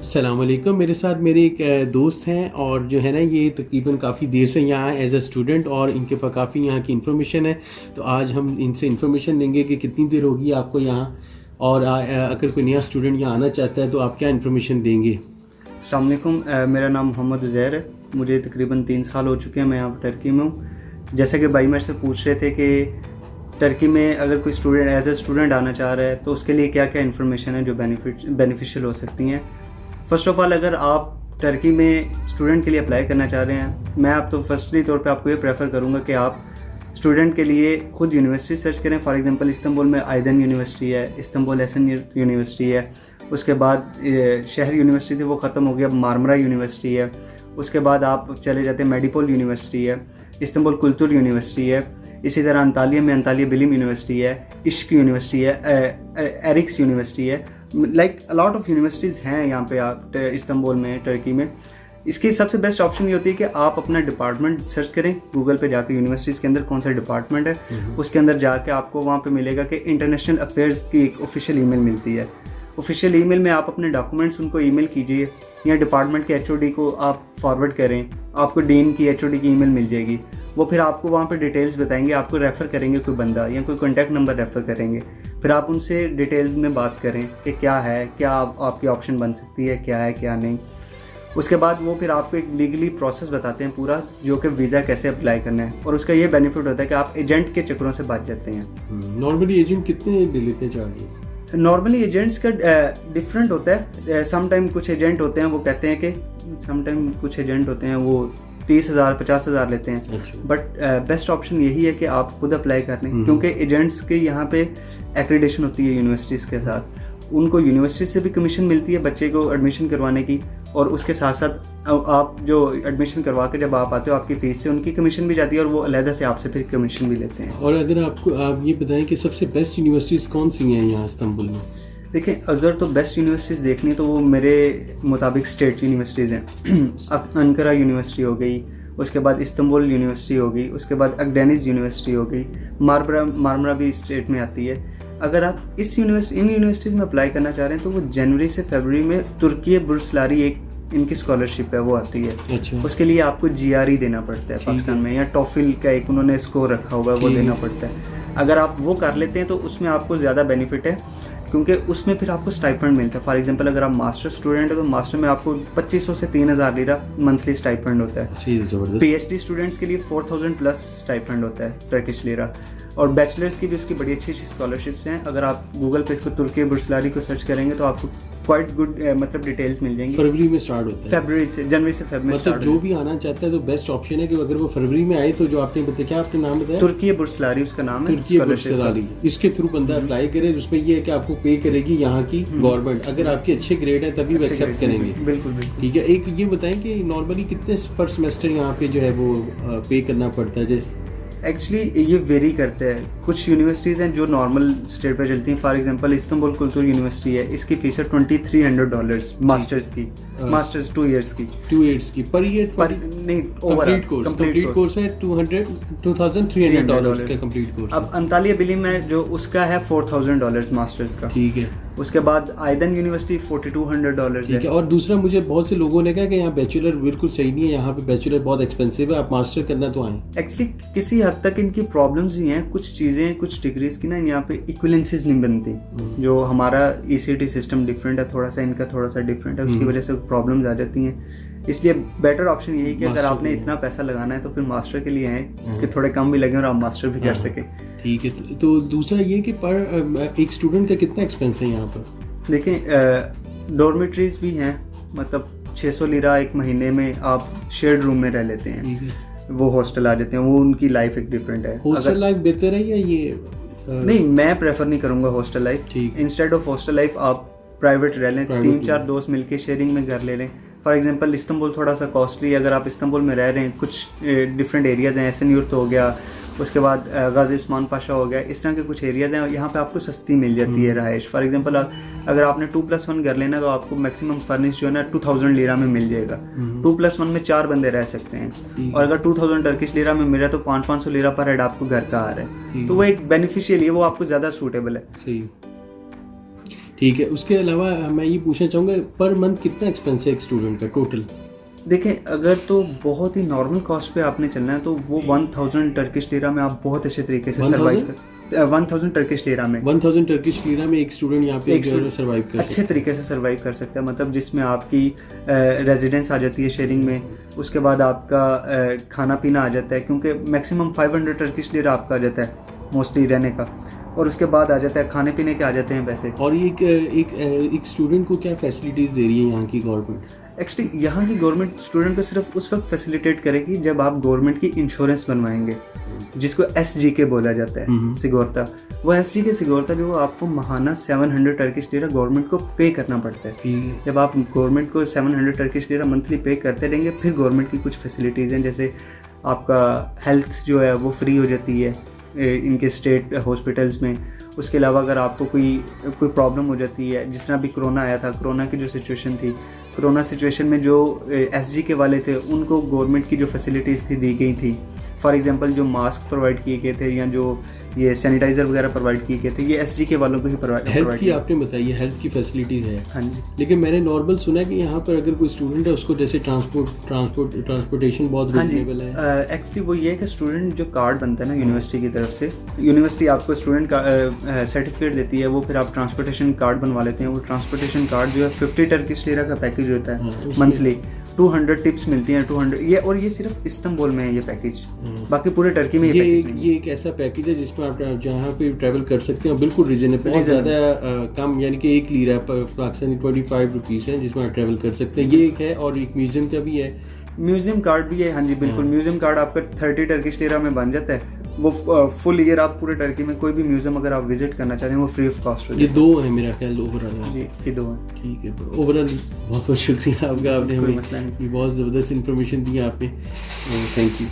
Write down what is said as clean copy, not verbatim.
अस्सलाम वालेकुम। मेरे साथ मेरे एक दोस्त हैं और जो है ना ये तकरीबन काफ़ी देर से यहाँ एज अ स्टूडेंट और इनके पास काफ़ी यहाँ की इन्फॉर्मेशन है। तो आज हम इनसे इन्फॉर्मेशन लेंगे कि कितनी देर होगी आपको यहाँ, और अगर कोई नया स्टूडेंट यहाँ आना चाहता है तो आप क्या इन्फॉर्मेशन देंगे। अस्सलाम वालेकुम, मेरा नाम मोहम्मद उज़ैर है। मुझे तकरीबन 3 साल हो चुके हैं, मैं यहाँ पर टर्की में हूँ। जैसे कि भाई मेरे से पूछ रहे थे कि टर्की में अगर कोई स्टूडेंट एज ए स्टूडेंट आना चाह रहा है तो उसके लिए क्या क्या इन्फॉर्मेशन है जो बेनिफिशियल हो सकती हैं। फ़र्स्ट ऑफ़ ऑल, अगर आप टर्की में स्टूडेंट के लिए अप्लाई करना चाह रहे हैं, मैं आप तो फर्स्टली तौर पे आपको ये प्रेफर करूँगा कि आप स्टूडेंट के लिए खुद यूनिवर्सिटी सर्च करें। फॉर एग्जांपल इस्तांबुल में आइदन यूनिवर्सिटी है, इस्तांबुल एसन यूनिवर्सिटी है, उसके बाद शहर यूनिवर्सिटी थी वो ख़त्म हो गया, अब मारमरा यूनिवर्सिटी है। उसके बाद आप चले जाते हैं मेडिपोल यूनिवर्सिटी है, इस्तांबुल कुल्तुर यूनिवर्सिटी है, इसी तरह अंतालिया में अंतालिया बिलिम यूनिवर्सिटी है, इश्क यूनिवर्सिटी है, एरिक्स यूनिवर्सिटी है। लाइक अलॉट ऑफ यूनिवर्सिटीज़ हैं यहाँ पे आप इस्तांबुल में, टर्की में। इसकी सबसे बेस्ट ऑप्शन ये होती है कि आप अपना डिपार्टमेंट सर्च करें गूगल पे जाके, यूनिवर्सिटीज़ के अंदर कौन सा डिपार्टमेंट है, उसके अंदर जाके आपको वहाँ पे मिलेगा कि इंटरनेशनल अफेयर्स की एक ऑफिशियल ईमेल मिलती है। ऑफिशियल ईमेल में आप अपने डॉक्यूमेंट्स उनको ईमेल कीजिए या डिपार्टमेंट के एचओडी को आप फॉरवर्ड करें, आपको डीन की एचओडी की ईमेल मिल जाएगी। वो फिर आपको वहाँ पे डिटेल्स बताएंगे, आपको रेफ़र करेंगे कोई बंदा या कोई कॉन्टैक्ट नंबर रेफ़र करेंगे। फिर आप उनसे डिटेल्स में बात करें कि क्या है, क्या आपकी ऑप्शन बन सकती है, क्या है क्या नहीं। उसके बाद वो फिर आपको एक लीगली प्रोसेस बताते हैं पूरा, जो कि वीज़ा कैसे अप्लाई करना है। और उसका ये बेनिफिट होता है कि आप एजेंट के चक्करों से बच जाते हैं। नॉर्मली एजेंट कितने ले लेते हैं चार्जेस? नॉर्मली एजेंट्स का डिफरेंट होता है। सम टाइम कुछ एजेंट होते हैं वो कहते हैं कि सम टाइम कुछ एजेंट होते हैं वो 30,000 50,000 लेते हैं। बट बेस्ट ऑप्शन यही है कि आप खुद अप्लाई कर लें, क्योंकि एजेंट्स के यहाँ पे एक्रेडिटेशन होती है यूनिवर्सिटीज़ के साथ। उनको यूनिवर्सिटी से भी कमीशन मिलती है बच्चे को एडमिशन करवाने की, और उसके साथ साथ आप जो एडमिशन करवा के जब आप आते हो आपकी फ़ीस से उनकी कमीशन भी जाती है, और वो अलहदा से आपसे फिर कमीशन भी लेते हैं। और अगर आप ये बताएं कि सबसे बेस्ट यूनिवर्सिटीज़ कौन सी हैं यहाँ इस्तांबुल में? देखिए, अगर तो बेस्ट यूनिवर्सिटीज़ देखनी है तो वो मेरे मुताबिक स्टेट यूनिवर्सिटीज़ हैं। अंकारा यूनिवर्सिटी हो गई, उसके बाद इस्तांबुल यूनिवर्सिटी हो गई, उसके बाद अकडेनिस यूनिवर्सिटी हो गई, मारमरा भी स्टेट में आती है। अगर आप इन यूनिवर्सिटीज़ में अप्लाई करना चाह रहे हैं तो वो जनवरी से फरवरी में तुर्की बुर्सलारी एक इनकी स्कॉलरशिप है वो आती है। अच्छा। उसके लिए आपको जीआरई देना पड़ता है पाकिस्तान में, या टॉफिल का एक उन्होंने स्कोर रखा हुआ है वो देना पड़ता है। अगर आप वो कर लेते हैं तो उसमें आपको ज़्यादा बेनिफिट है, क्योंकि उसमें फिर आपको स्टाइपेंड मिलता है। फॉर एग्जांपल अगर आप मास्टर स्टूडेंट है तो मास्टर में आपको 2500 से 3000 लीरा मंथली स्टाइपेंड होता है। पीएचडी स्टूडेंट्स के लिए 4000 प्लस स्टाइपेंड होता है टर्किश लीरा। और बैचलर्स की भी उसकी बड़ी अच्छी अच्छी स्कॉलरशिप्स हैं। अगर आप गूगल पे इसको तुर्की बुर्सलारी को सर्च करेंगे तो आपको क्वाइट गुड मतलब डिटेल्स मिल जाएंगी। फरवरी में स्टार्ट होता है, जनवरी से फरवरी में मतलब जो भी आना चाहता है तो बेस्ट ऑप्शन है कि अगर वो फरवरी में आए तो जो आपने बताया, क्या आपने नाम बताया? तुर्की बुर्सलारी उसका नाम है, तुर्की बुर्सलारी। इसके थ्रू बंदा अप्लाई करे, उसमें ये है कि आपको पे करेगी यहाँ की गवर्नमेंट। अगर आपके अच्छे ग्रेड है तभी वो एक्सेप्ट करेंगे। बिल्कुल। ठीक है। एक ये बताएं कि नॉर्मली कितने पर सेमेस्टर यहाँ पे जो है वो पे करना पड़ता है? जैसे एक्चुअली ये वेरी करता है। कुछ यूनिवर्सिटीज़ हैं जो नॉर्मल स्टेट पर चलती हैं। For example Istanbul culture university है, इसकी फीस है $2300 मास्टर्स की, मास्टर्स 2 इयर्स की पर ईयर नहीं, कंप्लीट कोर्स है $2300 का कंप्लीट कोर्स। अब अंतालिया बिलिम में जो उसका है $4000 मास्टर्स का। ठीक है। उसके बाद आइदन यूनिवर्सिटी $4200 है। और दूसरा, मुझे बहुत से लोगों ने कहा कि यहाँ बैचलर बिल्कुल सही नहीं है, यहाँ पे बैचलर बहुत एक्सपेंसिव है, आप मास्टर करना तो आए। एक्चुअली किसी हद तक इनकी प्रॉब्लम्स ही हैं। कुछ चीज़ें, कुछ डिग्रीज की ना यहाँ पे इक्विवेलेंसीज नहीं बनती। जो हमारा ईसीटी सिस्टम डिफरेंट है थोड़ा सा, इनका थोड़ा सा डिफरेंट है, उसकी वजह से प्रॉब्लम्स आ जाती हैं। इसलिए बेटर ऑप्शन यही कि अगर आपने इतना पैसा लगाना है तो फिर मास्टर के लिए आए कि थोड़े कम भी लगे और आप मास्टर भी कर सकें। ठीक है। तो दूसरा ये कि पर एक स्टूडेंट का कितना एक्सपेंस है यहाँ पर? देखें, डॉर्मेट्रीज भी हैं, मतलब 600 लीरा एक महीने में आप शेयर्ड रूम में रह लेते हैं। वो हॉस्टल आ जाते हैं, वो उनकी लाइफ एक डिफरेंट है। हॉस्टल लाइफ बेहतर है या ये? नहीं, मैं प्रेफर नहीं करूँगा hostel life. Instead of hostel life आप प्राइवेट रह लें, 3-4 दोस्त मिलके शेयरिंग में घर ले लें। फॉर एग्जांपल इस्तांबुल थोड़ा सा कॉस्टली, अगर आप इस्तांबुल में रह रहे हैं, कुछ डिफरेंट एरियाज़ हैं, एसन यूर्त हो गया, उसके बाद गाजी उस्मान पाशा हो गया, इस तरह के कुछ एरियाज़ हैं, यहाँ पे आपको सस्ती मिल जाती है रहाइश। फॉर एग्जांपल अगर आपने 2+1 घर लेना तो आपको मैक्सिमम फर्निश जो है ना 2000 लीरा में मिल जाएगा। 2+1 में 4 बंदे रह सकते हैं, और अगर 2000 टर्किश लीरा में मिल रहा है तो 500 लीरा पर हेड आपको घर का आ रहा है। तो वो एक बेनिफिशियल है, वो आपको ज़्यादा सूटेबल है। ठीक है, उसके अलावा मैं ये पूछना चाहूँगा पर मंथ कितना एक्सपेंस है एक स्टूडेंट का टोटल? देखें, अगर तो बहुत ही नॉर्मल कॉस्ट पे आपने चलना है तो वो 1000 टर्किश लिरा में आप बहुत अच्छे तरीके से 1000? सर्वाइव कर 1000 टर्किश लिरा में 1000 टर्किश लीरा में एक स्टूडेंट यहाँ पे सर्वाइव कर अच्छे तरीके से सर्वाइव कर सकता है, मतलब जिसमें आपकी रेजिडेंस आ जाती है शेयरिंग में, उसके बाद आपका खाना पीना आ जाता है, क्योंकि मैक्सिमम 500 टर्किश लिरा आपका आ जाता है मोस्टली रहने का, और उसके बाद आ जाता है खाने पीने के आ जाते हैं पैसे। और ये एक स्टूडेंट को क्या फैसिलिटीज़ दे रही है यहाँ की गवर्नमेंट? एक्चुअली यहाँ की गवर्नमेंट स्टूडेंट को सिर्फ उस वक्त फैसिलिटेट करेगी जब आप गवर्नमेंट की इंश्योरेंस बनवाएंगे, जिसको SGK बोला जाता है, सिगोर्ता। वो SGK सिगोर्ता जो आपको महाना 700 टर्किश लिरा गवर्नमेंट को पे करना पड़ता है। जब आप गवर्नमेंट को 700 टर्किश लिरा मंथली पे करते रहेंगे, फिर गवर्नमेंट की कुछ फैसिलिटीज़ हैं, जैसे आपका हेल्थ जो है वो फ्री हो जाती है इनके स्टेट हॉस्पिटल्स में। उसके अलावा अगर आपको कोई प्रॉब्लम हो जाती है, जिस तरह अभी कोरोना आया था, कोरोना की जो सिचुएशन थी, कोरोना सिचुएशन में जो SGK वाले थे उनको गवर्नमेंट की जो फैसिलिटीज़ थी दी गई थी, फॉर एग्जांपल जो मास्क प्रोवाइड किए गए थे या जो ये सैनिटाइजर वगैरह प्रोवाइड किए गए थे, ये SGK वालों को ही प्रोवाइड। हेल्थ की आपने बताई है, हेल्थ की फैसिलिटीज़ है। हाँ जी। लेकिन मैंने नॉर्मल सुना है कि यहाँ पर अगर कोई स्टूडेंट है उसको जैसे ट्रांसपोर्टेशन बहुत रिजनेबल है। एक्चुअली वो ये है कि स्टूडेंट जो कार्ड बनता है ना यूनिवर्सिटी की तरफ से, यूनिवर्सिटी आपको स्टूडेंट का सर्टिफिकेट देती है, वो फिर आप ट्रांसपोर्टेशन कार्ड बनवा लेते हैं। वो ट्रांसपोर्टेशन कार्ड जो है 50 टर्किश लिरा का पैकेज होता है मंथली, 200 टिप्स मिलती हैं 200 ये, और ये सिर्फ इस्तांबुल में है ये पैकेज, बाकी पूरे टर्की में ये एक ऐसा पैकेज है जिसमें आप जहाँ पे ट्रैवल कर सकते हैं बिल्कुल रिजनेबल, बहुत ज़्यादा कम, यानी कि 1 लीरा पाकिस्तानी 25 रुपीज़ है जिसमें आप ट्रैवल कर सकते हैं। ये एक है, और एक म्यूजियम का भी है, म्यूजियम कार्ड भी है। हाँ जी बिल्कुल, म्यूजियम कार्ड आपका 30 टर्किश लिरा में बन जाता है। वो फुल ईयर आप पूरे टर्की में कोई भी म्यूजियम अगर आप विजिट करना चाहते हैं वो फ्री ऑफ कॉस्ट हो। ये 2 है मेरा ख्याल ओवरऑल। जी ये 2 है। ठीक है, ओवरऑल बहुत बहुत शुक्रिया आपका, आपने हमें बहुत ज़बरदस्त इन्फॉर्मेशन दी आपने, थैंक यू।